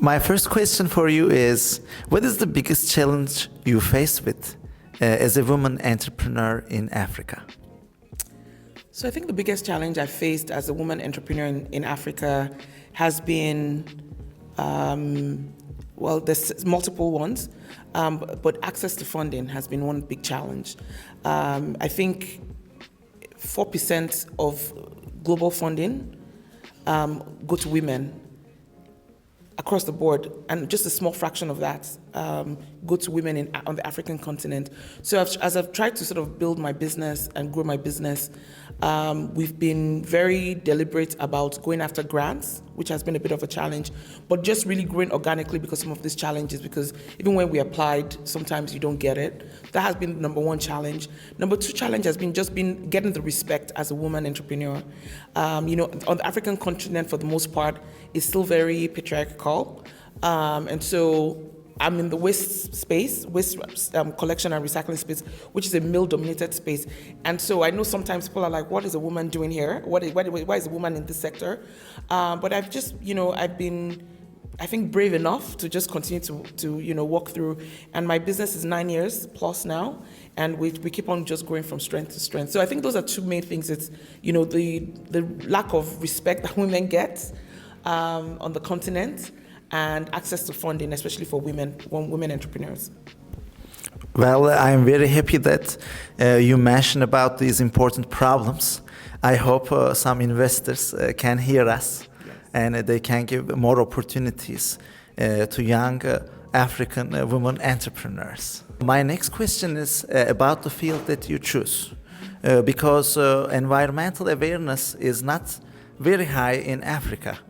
My first question for you is, what is the biggest challenge you face with as a woman entrepreneur in Africa? So I think the biggest challenge I faced as a woman entrepreneur in Africa has been, there's multiple ones, but access to funding has been one big challenge. I think 4% of global funding go to women across the board, and just a small fraction of that go to women on the African continent. So as I've tried to sort of build my business and grow my business, we've been very deliberate about going after grants, which has been a bit of a challenge, but just really growing organically because some of these challenges, because even when we applied, sometimes you don't get it. That has been the number one challenge. Number two challenge has been getting the respect as a woman entrepreneur. On the African continent, for the most part, it's still very patriarchal. And so I'm in the waste collection and recycling space, which is a male-dominated space. And so I know sometimes people are like, what is a woman doing here? Why is a woman in this sector? But I've just, I've been, I think, brave enough to just continue to walk through. And my business is 9 years plus now, and we keep on just growing from strength to strength. So I think those are two main things. It's, the lack of respect that women get on the continent, and access to funding, especially for women entrepreneurs. Well, I'm very happy that you mentioned about these important problems. I hope some investors can hear us, yes, and they can give more opportunities to young African women entrepreneurs. My next question is about the field that you choose, because environmental awareness is not very high in Africa.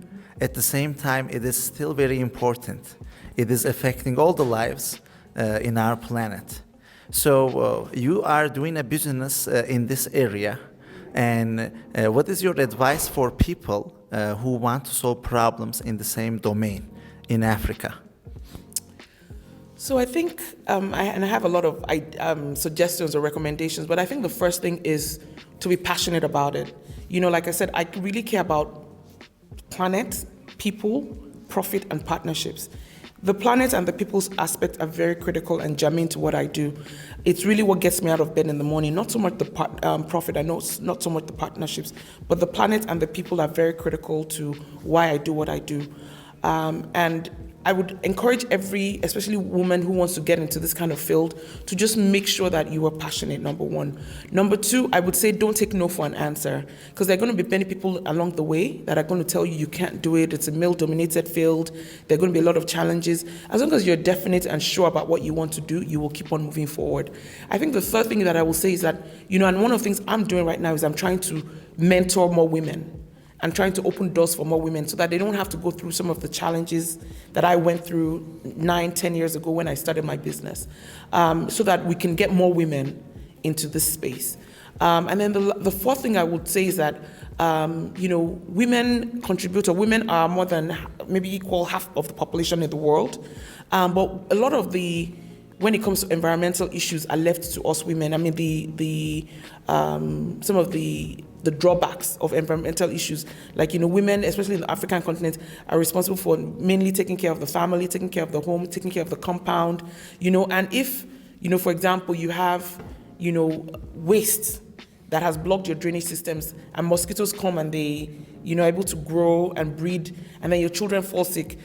At the same time, it is still very important. It is affecting all the lives in our planet. So you are doing a business in this area. And what is your advice for people who want to solve problems in the same domain in Africa? So I think, I have a lot of suggestions or recommendations, but I think the first thing is to be passionate about it. Like I said, I really care about planet, people, profit, and partnerships. The planet and the people's aspects are very critical and germane to what I do. It's really what gets me out of bed in the morning, not so much the profit, I know it's not so much the partnerships, but the planet and the people are very critical to why I do what I do. And I would encourage especially woman who wants to get into this kind of field, to just make sure that you are passionate, number one. Number two, I would say don't take no for an answer, because there are going to be many people along the way that are going to tell you can't do it. It's a male-dominated field. There are going to be a lot of challenges. As long as you're definite and sure about what you want to do, you will keep on moving forward. I think the third thing that I will say is that, and one of the things I'm doing right now is I'm trying to mentor more women. I'm trying to open doors for more women so that they don't have to go through some of the challenges that I went through 9-10 years ago when I started my business, so that we can get more women into this space. And then the fourth thing I would say is that, women contribute, or women are more than maybe equal half of the population in the world. But a lot of when it comes to environmental issues are left to us women. I mean, some of the drawbacks of environmental issues, like, women, especially in the African continent, are responsible for mainly taking care of the family, taking care of the home, taking care of the compound, and if, for example, you have, waste that has blocked your drainage systems, and mosquitoes come and they, are able to grow and breed, and then your children fall sick,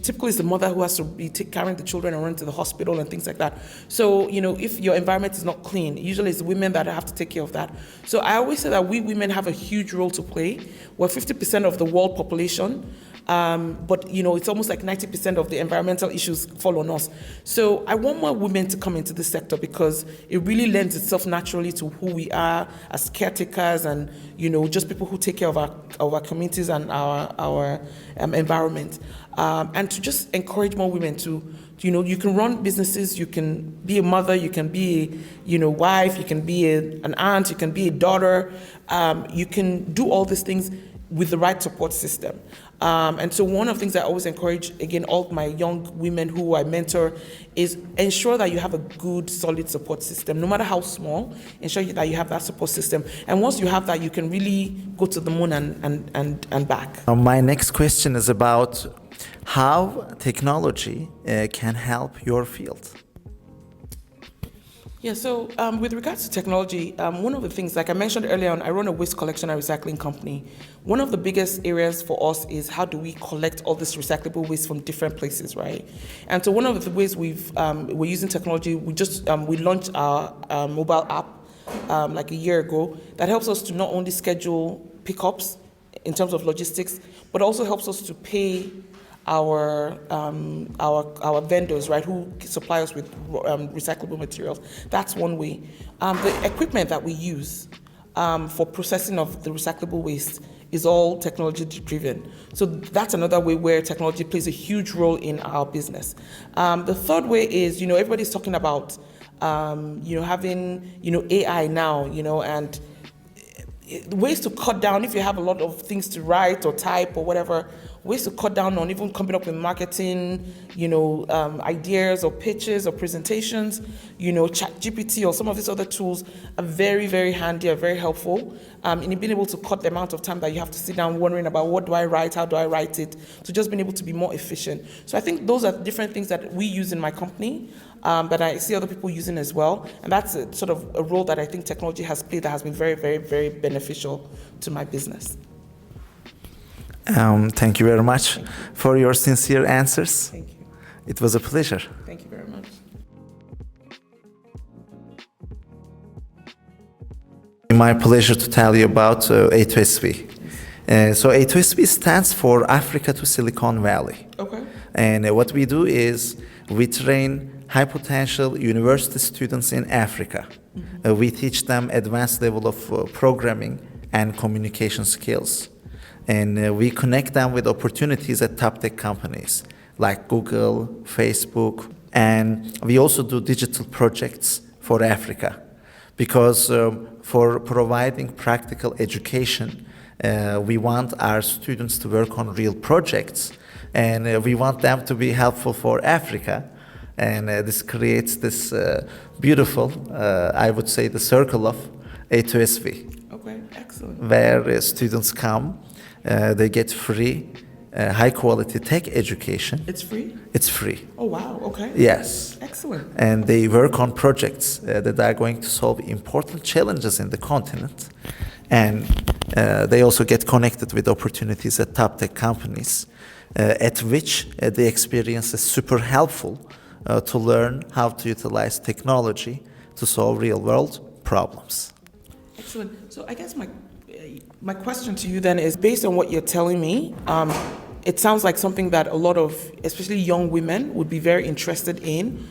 typically it's the mother who has to be carrying the children and run to the hospital and things like that. So, if your environment is not clean, usually it's the women that have to take care of that. So I always say that we women have a huge role to play. We're 50% of the world population, but it's almost like 90% of the environmental issues fall on us. So I want more women to come into this sector, because it really lends itself naturally to who we are as caretakers and, just people who take care of our communities and our environment. And to just encourage more women to, you can run businesses, you can be a mother, you can be a, wife, you can be an aunt, you can be a daughter, you can do all these things with the right support system. And so one of the things I always encourage, again, all my young women who I mentor, is ensure that you have a good, solid support system, no matter how small. Ensure that you have that support system. And once you have that, you can really go to the moon and back. My next question is about how technology can help your field. Yeah, so with regards to technology, one of the things, like I mentioned earlier on, I run a waste collection and recycling company. One of the biggest areas for us is how do we collect all this recyclable waste from different places, right? And so one of the ways we're using technology, we launched our mobile app like a year ago that helps us to not only schedule pickups in terms of logistics, but also helps us to pay our vendors, right, who supply us with recyclable materials. That's one way. The equipment that we use for processing of the recyclable waste is all technology driven. So that's another way where technology plays a huge role in our business. The third way is, everybody's talking about, having, AI now, and ways to cut down if you have a lot of things to write or type or whatever, ways to cut down on even coming up with marketing, ideas or pitches or presentations, ChatGPT or some of these other tools are very, very handy, are very helpful in being able to cut the amount of time that you have to sit down wondering about what do I write, how do I write it, to just being able to be more efficient. So I think those are different things that we use in my company that I see other people using as well. And that's sort of a role that I think technology has played that has been very, very, very beneficial to my business. Thank you very much for your sincere answers. Thank you. It was a pleasure. Thank you very much. My pleasure to tell you about A2SV. So A2SV stands for Africa to Silicon Valley. Okay. And what we do is we train high potential university students in Africa. We teach them advanced level of programming and communication skills. And we connect them with opportunities at top tech companies like Google, Facebook, and we also do digital projects for Africa. Because for providing practical education, we want our students to work on real projects, and we want them to be helpful for Africa. And this creates this beautiful, I would say, the circle of A2SV. Okay, excellent. Where students come, they get free, high quality tech education. It's free? It's free. Oh, wow, okay. Yes. Excellent. And they work on projects that are going to solve important challenges in the continent. And they also get connected with opportunities at top tech companies, at which the experience is super helpful to learn how to utilize technology to solve real world problems. Excellent. So I guess my question to you then is, based on what you're telling me, it sounds like something that a lot of, especially young women, would be very interested in.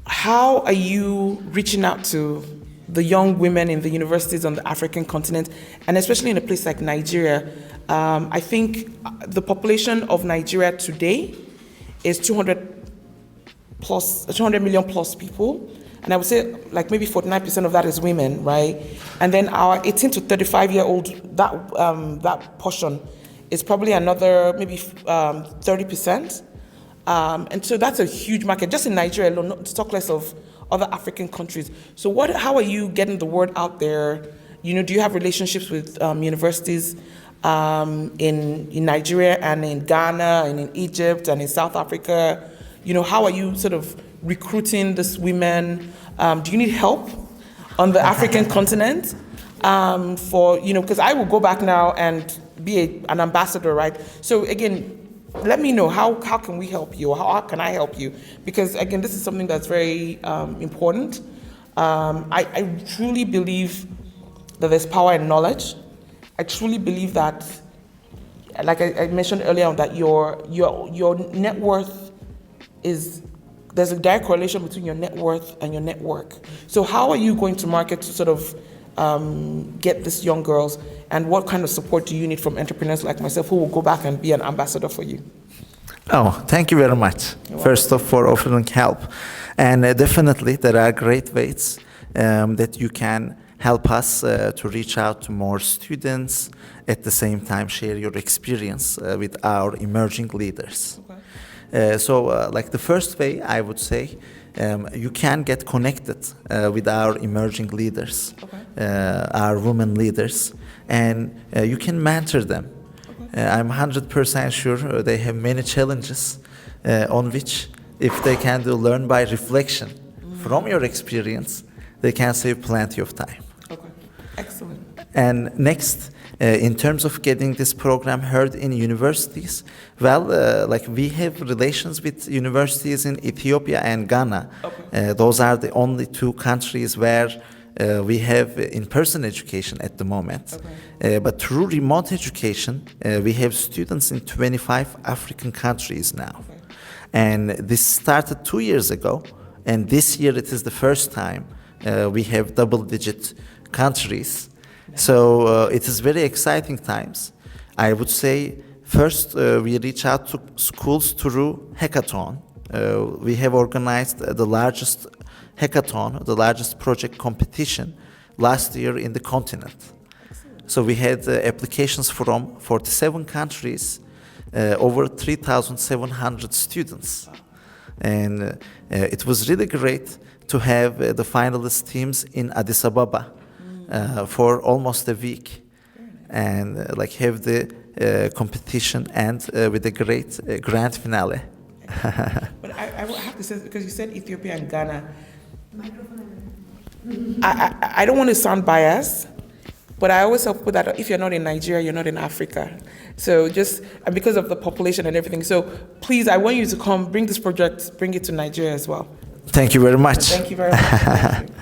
How are you reaching out to the young women in the universities on the African continent, and especially in a place like Nigeria? I think the population of Nigeria today is 200 million plus people. And I would say like maybe 49% of that is women, right? And then our 18 to 35-year-old, that portion is probably another maybe 30%. And so that's a huge market, just in Nigeria alone, not to talk less of other African countries. So how are you getting the word out there? Do you have relationships with universities in Nigeria and in Ghana and in Egypt and in South Africa? How are you sort of recruiting these women? Do you need help on the African continent? Because I will go back now and be an ambassador, right? So again, let me know how can we help you, or how can I help you? Because again, this is something that's very important. I truly believe that there's power in knowledge. I truly believe that, like I mentioned earlier on, that your net worth there's a direct correlation between your net worth and your network. So how are you going to market to sort of get these young girls, and what kind of support do you need from entrepreneurs like myself who will go back and be an ambassador for you? Oh, thank you very much. First off, for offering help. And definitely there are great ways that you can help us to reach out to more students, at the same time share your experience with our emerging leaders. Okay. Like the first way, I would say, you can get connected with our emerging leaders, Okay. our women leaders, and you can mentor them. I'm 100% sure they have many challenges on which, if they can do learn by reflection from your experience, they can save plenty of time. Okay, excellent. And next, in terms of getting this program heard in universities, well, like we have relations with universities in Ethiopia and Ghana. Okay. Those are the only two countries where we have in-person education at the moment. Okay. But through remote education, we have students in 25 African countries now. Okay. And this started 2 years ago, and this year it is the first time we have double-digit countries. So it is very exciting times. I would say first we reach out to schools through hackathon. We have organized the largest hackathon, the largest project competition last year in the continent. So we had applications from 47 countries, over 3,700 students. And it was really great to have the finalist teams in Addis Ababa for almost a week, and like have the competition and with a great grand finale. But I have to say, because you said Ethiopia and Ghana, I don't want to sound biased, but I always tell people that if you're not in Nigeria, you're not in Africa. So just, and because of the population and everything. So please, I want you to come, bring this project, bring it to Nigeria as well. Thank you very much. Thank you very much. Thank you.